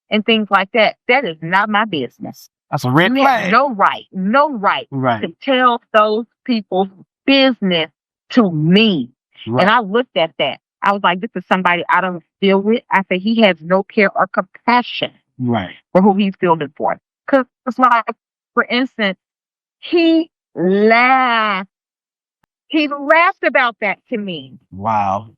and things like that. That is not my business. That's a red You have flag. no right Right. to tell those people's business to me. Right. And I looked at that. I was like, this is somebody I don't deal with. I said, he has no care or compassion Right. for who he's building for. Because it's like, for instance, he laughed. He laughed about that to me. Wow.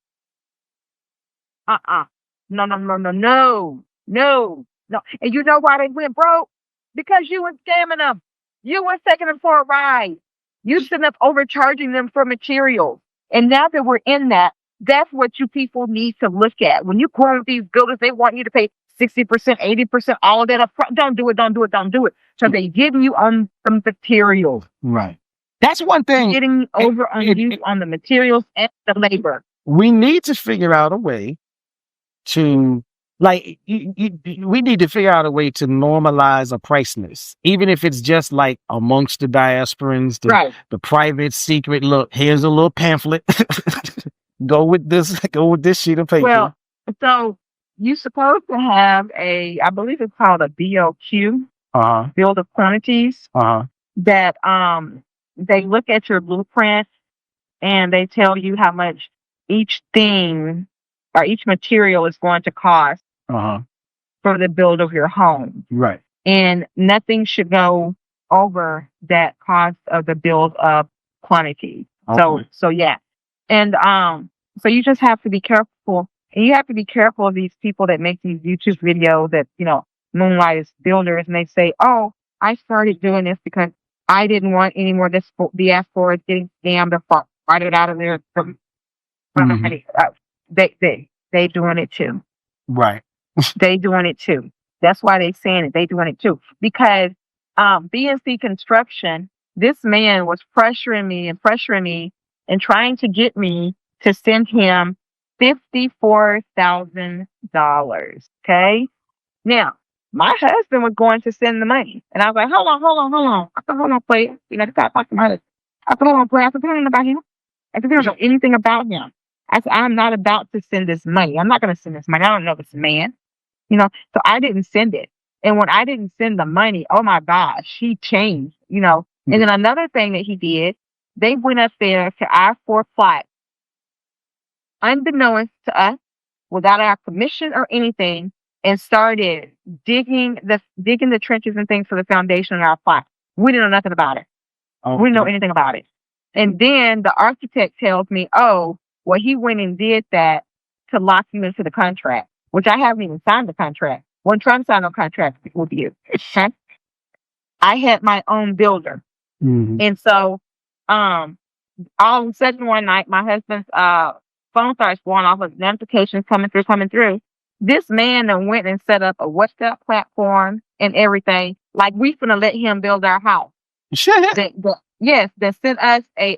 Uh-uh. No, no, no, no, no, no, no. And you know why they went broke? Because you was scamming them. You was taking them for a ride. You sitting up overcharging them for materials. And now that we're in that, that's what you people need to look at. When you go with these builders, they want you to pay 60%, 80%, all of that up front. Don't do it, don't do it, don't do it. So they give you on the materials. Right. That's one thing. Getting over on you on the materials and the labor. We need to figure out a way to, like, we need to figure out a way to normalize a price list, even if it's just like amongst the diasporans, the private secret. Look, here's a little pamphlet. Go with this sheet of paper. Well, so you're supposed to have I believe it's called a BOQ, bill of quantities, that they look at your blueprint and they tell you how much each thing or each material is going to cost for the build of your home. Right. And nothing should go over that cost of the build of quantity. Okay. So yeah. And so you just have to be careful. And you have to be careful of these people that make these YouTube videos that, moonlight as builders, and they say, oh, I started doing this because I didn't want any more diaspora getting scammed or farted out of there. They doing it too. Right. They doing it too. That's why they saying it. They doing it too. Because BNC Construction, this man was pressuring me and trying to get me to send him $54,000. Okay. Now, my husband was going to send the money. And I was like, hold on. I said, hold on, please. You got to talk to my husband. I said, hold on, please. I said, we don't know about him. I said, we don't know anything about him. I said, I'm not about to send this money. I'm not going to send this money. I don't know this man. So I didn't send it. And when I didn't send the money, oh my gosh, he changed, And then another thing that he did, they went up there to our 4 plot, unbeknownst to us, without our permission or anything, and started digging the trenches and things for the foundation of our plot. We didn't know nothing about it. Okay. We didn't know anything about it. And then the architect tells me, oh, well, he went and did that to lock you into the contract, which I haven't even signed the contract. Wasn't trying to sign no contract with you. Okay? I had my own builder. Mm-hmm. And so all of a sudden one night, my husband's phone starts going off with notifications coming through. This man then went and set up a WhatsApp platform and everything. Like, we finna let him build our house. Shut up. Yes, they sent us a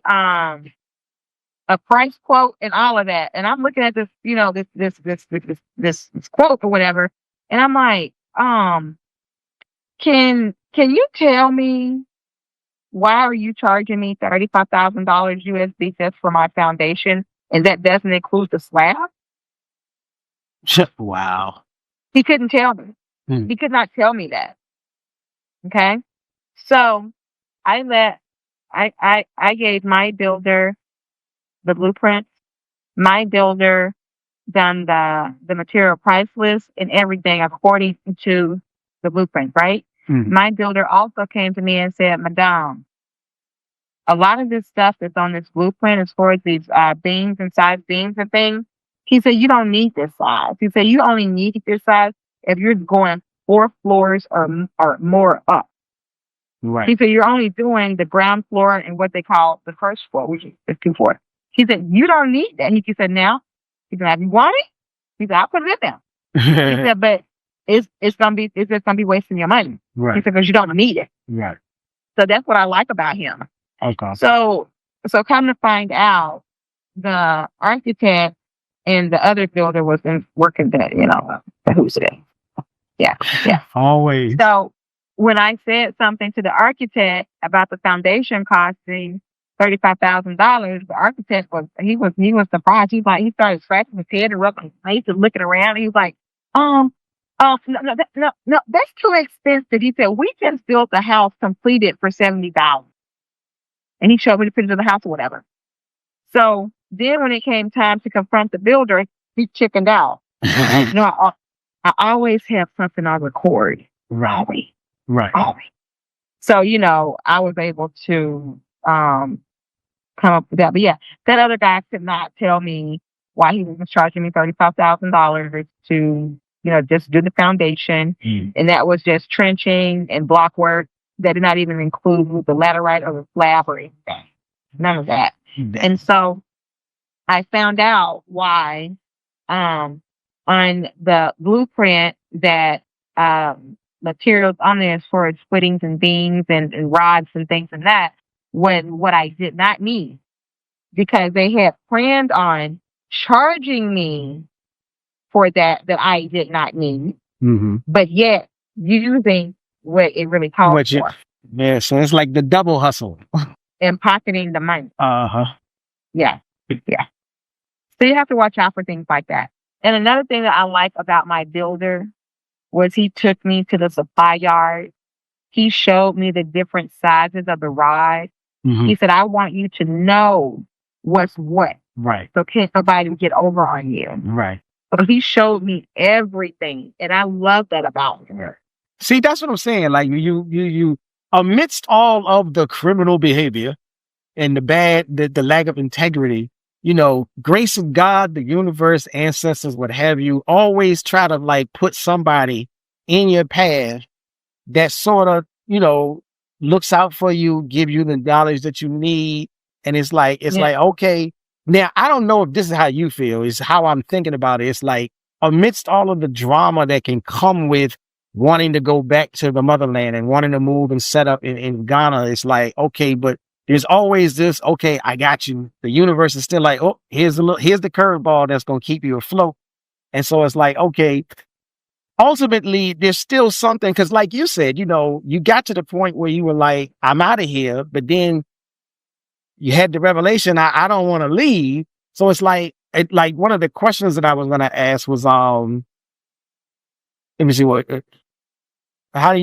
price quote and all of that. And I'm looking at this, this quote or whatever, and I'm like, can you tell me why are you charging me $35,000 USD just for my foundation, and that doesn't include the slab? Wow. He couldn't tell me. He could not tell me that. Okay, so I gave my builder the blueprint. My builder done the material price list and everything according to the blueprint, right? Mm-hmm. My builder also came to me and said, Madame, a lot of this stuff that's on this blueprint as far as these beams and size beams and things, he said, you don't need this size. He said, you only need this size if you're going 4 floors or more up. Right. He said, you're only doing the ground floor and what they call the first floor, which is 2 floors. He said, you don't need that. He said, now, he said, have you want it? He said, I'll put it in there. He said, but it's just gonna be wasting your money. Right. He said, because you don't need it. Right. So that's what I like about him. Okay. So come to find out, the architect and the other builder was working the who's it? Yeah. Always. So when I said something to the architect about the foundation costing $35,000, the architect was surprised. He started scratching his head and rubbing his face and looking around. He was like, Oh no, that's too expensive. He said we just built a house completed for $70, and he showed me the picture of the house or whatever. So then, when it came time to confront the builder, he chickened out. I always have something on record. Right. Always. So I was able to come up with that. But yeah, that other guy could not tell me why he was charging me $35,000 to just do the foundation, and that was just trenching and block work. That did not even include the laterite or the slab or anything. None of that. And so I found out why on the blueprint that materials on there as far as footings and beams and rods and things and that was what I did not need, because they had planned on charging me for that I did not need, but yet using what it really cost for. Yeah, so it's like the double hustle. And pocketing the money. Uh-huh. Yeah. So you have to watch out for things like that. And another thing that I like about my builder was he took me to the supply yard. He showed me the different sizes of the rod. He said, I want you to know what's what. Right. So can't nobody get over on you. Right. So he showed me everything. And I love that about him. See, that's what I'm saying. Like you amidst all of the criminal behavior and the lack of integrity, grace of God, the universe, ancestors, what have you, always try to like put somebody in your path that sort of, looks out for you, give you the knowledge that you need. And it's like, okay, now I don't know if this is how you feel, is how I'm thinking about it. It's like amidst all of the drama that can come with wanting to go back to the motherland and wanting to move and set up in Ghana, it's like, okay, but there's always this, okay, I got you. The universe is still like, oh, here's the curveball that's going to keep you afloat. And so it's like, okay, ultimately there's still something, because like you said, you got to the point where you were like, I'm out of here, but then you had the revelation, I don't want to leave. So it's like one of the questions that I was going to ask was, let me see how do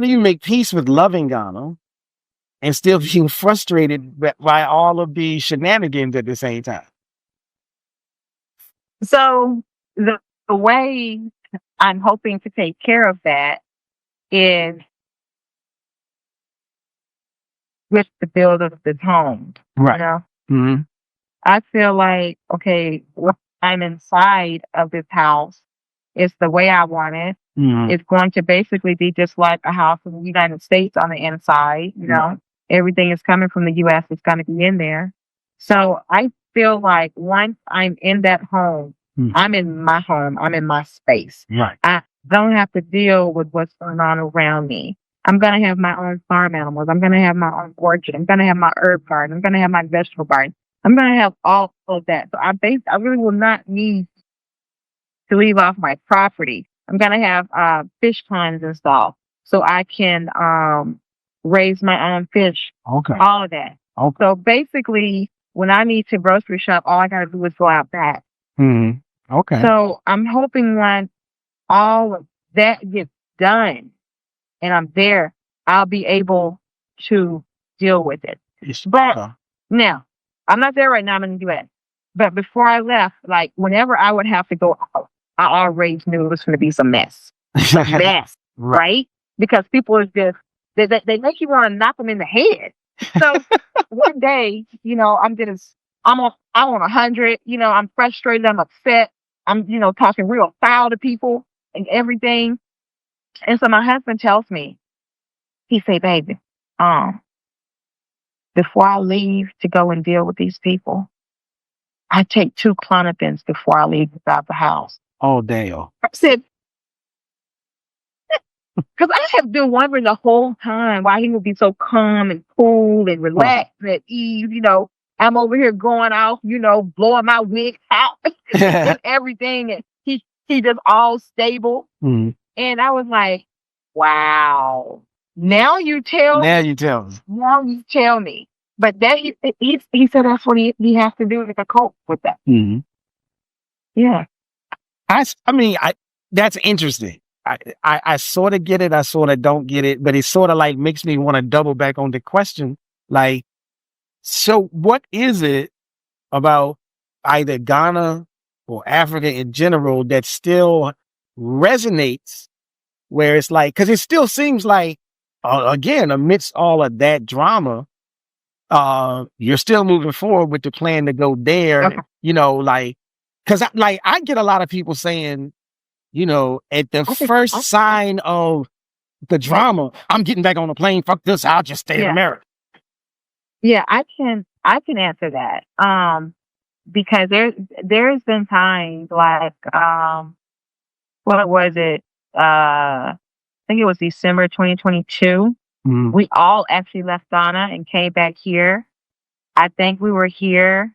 you make peace with loving Ghana and still being frustrated by all of the shenanigans at the same time? So the way I'm hoping to take care of that is with the build of this home. Right. I feel like, okay, when I'm inside of this house, it's the way I want it. It's going to basically be just like a house in the United States on the inside. Everything is coming from the U.S. It's going to be in there. So I feel like once I'm in that home, I'm in my home. I'm in my space. Right. I don't have to deal with what's going on around me. I'm going to have my own farm animals. I'm going to have my own orchard. I'm going to have my herb garden. I'm going to have my vegetable garden. I'm going to have all of that. So I really will not need to leave off my property. I'm going to have fish ponds installed so I can raise my own fish. Okay. All of that. Okay. So basically, when I need to grocery shop, all I got to do is go out back. Okay. So I'm hoping when all of that gets done and I'm there, I'll be able to deal with it. But now, I'm not there right now. I'm in the U.S. But before I left, like whenever I would have to go out, I always knew it was going to be some mess. Right? Because people are just, they make you want to knock them in the head. So one day, I'm on 100, I'm frustrated, I'm upset, I'm, talking real foul to people and everything. And so my husband tells me, he say, baby, before I leave to go and deal with these people, I take 2 Clonopins before I leave out the house. Oh, damn. I said, because I have been wondering the whole time why he would be so calm and cool and relaxed and at ease. I'm over here going off, blowing my wig out and everything. And he just all stable. And I was like, wow. Now you tell me. But that he said that's what he has to do to cope with that. Yeah. That's interesting. I sort of get it. I sort of don't get it, but it sort of like makes me want to double back on the question. Like, so what is it about either Ghana or Africa in general that still resonates where it's like, cause it still seems like, again, amidst all of that drama, you're still moving forward with the plan to go there, Okay. like, cause I get a lot of people saying, at the first sign of the drama, I'm getting back on the plane. Fuck this. I'll just stay in America. Yeah, I can answer that. Because there's been times like, what was it? I think it was December 2022. Mhm. We all actually left Ghana and came back here. I think we were here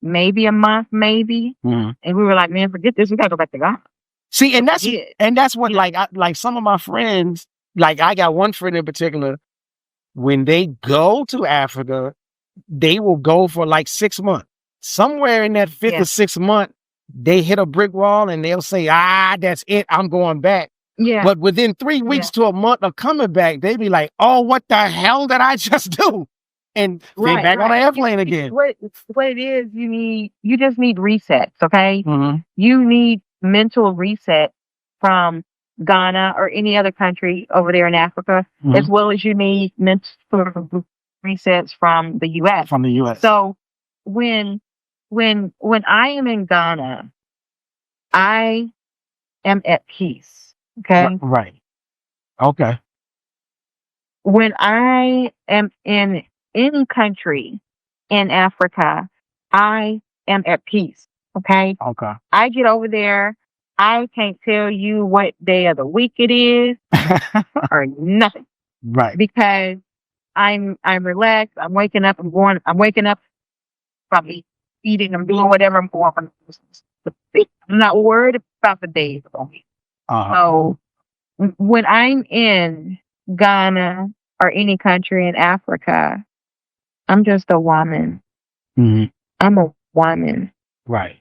maybe a month, maybe. Mhm. And we were like, man, forget this. We gotta go back to Ghana. See, and that's what like some of my friends, like I got one friend in particular, when they go to Africa, they will go for like 6 months. Somewhere in that fifth or sixth month, they hit a brick wall and they'll say, that's it. I'm going back. Yeah. But within 3 weeks to a month of coming back, they be like, oh, what the hell did I just do? And they back on the airplane again. What it is, you just need resets, okay? Mhm. You need mental reset from Ghana or any other country over there in Africa, as well as you need mental resets from the US. From the US. So when I am in Ghana, I am at peace. Okay. Right. Okay. When I am in any country in Africa, I am at peace. Okay. Okay. I get over there. I can't tell you what day of the week it is or nothing. Right. Because I'm relaxed. I'm waking up. I'm waking up, probably eating and doing whatever I'm going. I'm not worried about the days on me. So when I'm in Ghana or any country in Africa, I'm just a woman. Mhm. I'm a woman. Right.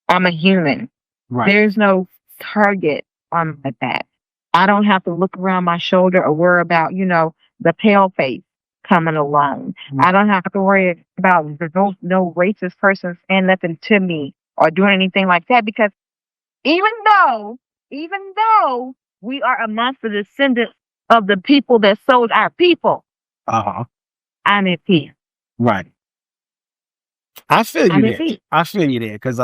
I'm a human. Right. There's no target on my back. I don't have to look around my shoulder or worry about, the pale face coming along. I don't have to worry about no racist person saying nothing to me or doing anything like that, because even though we are amongst the descendants of the people that sold our people, I'm at peace. Right. I feel you I'm there. at peace. I feel you there because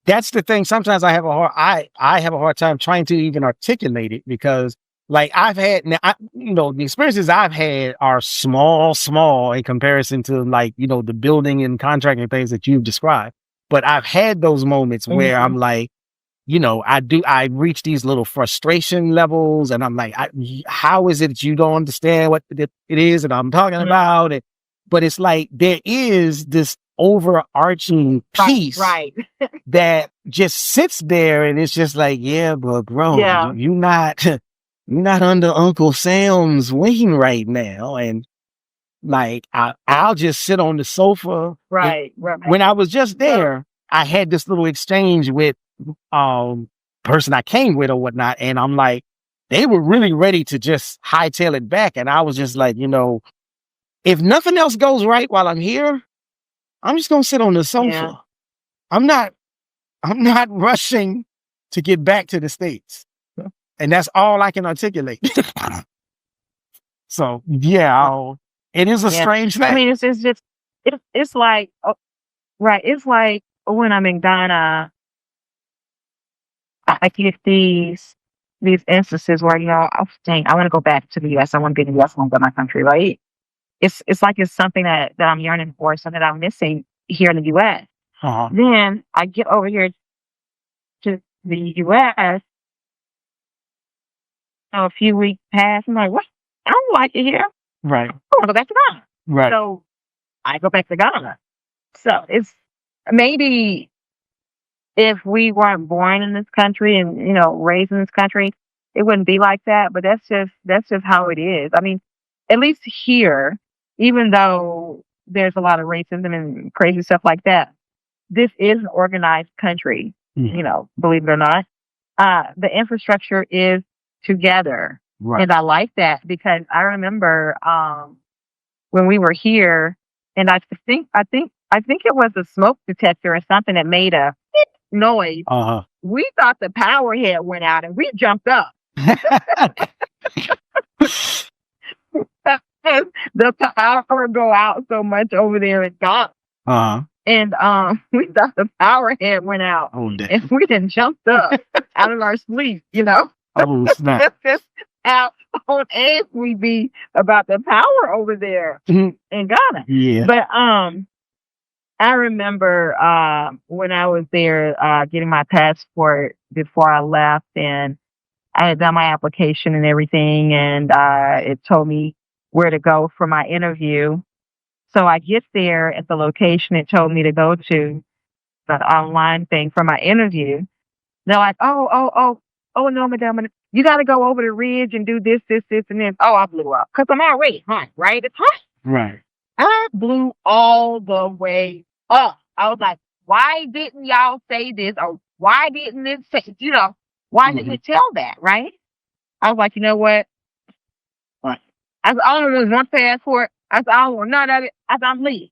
that's the thing. Sometimes I have a hard time trying to even articulate it because like I've had the experiences I've had are small in comparison to like, the building and contracting things that you've described. But I've had those moments where I'm like, I reach these little frustration levels and I'm like, how is it that you don't understand what it is that I'm talking about? But it's like, there is this overarching piece that just sits there and it's just like, yeah, but bro, you're not under Uncle Sam's wing right now. And like, I'll just sit on the sofa. Right. When I was just there, I had this little exchange with person I came with or whatnot, and I'm like, they were really ready to just hightail it back, and I was just like, if nothing else goes right while I'm here, I'm just gonna sit on the sofa. Yeah. I'm not rushing to get back to the States, and that's all I can articulate. So yeah, it is a strange thing. I mean, it's like, right. It's like when I'm in Ghana, I get these instances where, I'm saying, I want to go back to the US. I want to be in the US. I want to go to my country, right? It's like it's something that I'm yearning for, something that I'm missing here in the US. Then I get over here to the US, a few weeks pass. I'm like, what? I don't like it here. Right. I want to go back to Ghana. Right. So I go back to Ghana. So it's maybe if we weren't born in this country and, raised in this country, it wouldn't be like that. But that's just how it is. I mean, at least here, even though there's a lot of racism and crazy stuff like that, this is an organized country. believe it or not, the infrastructure is together. Right. And I like that because I remember when we were here, and I think it was a smoke detector or something that made a noise. We thought the power had went out, and we jumped up. The power go out so much over there in Ghana. And we thought the power had went out. And we done jumped up out of our sleep, Oh, snap. How on edge we be about the power over there in Ghana. Yeah. But I remember when I was there getting my passport before I left, and I had done my application and everything, and it told me where to go for my interview. So I get there at the location it told me to go to, the online thing for my interview. They're like, oh, no, madam, you got to go over the ridge and do this, and this. Oh, I blew up because I'm already hot, right? It's hot. Right. I blew all the way up. I was like, why didn't y'all say this? Or why didn't it say, why didn't it tell that, right? I was like, you know what? Right. I only want one passport. I only want none of it. I'm leaving.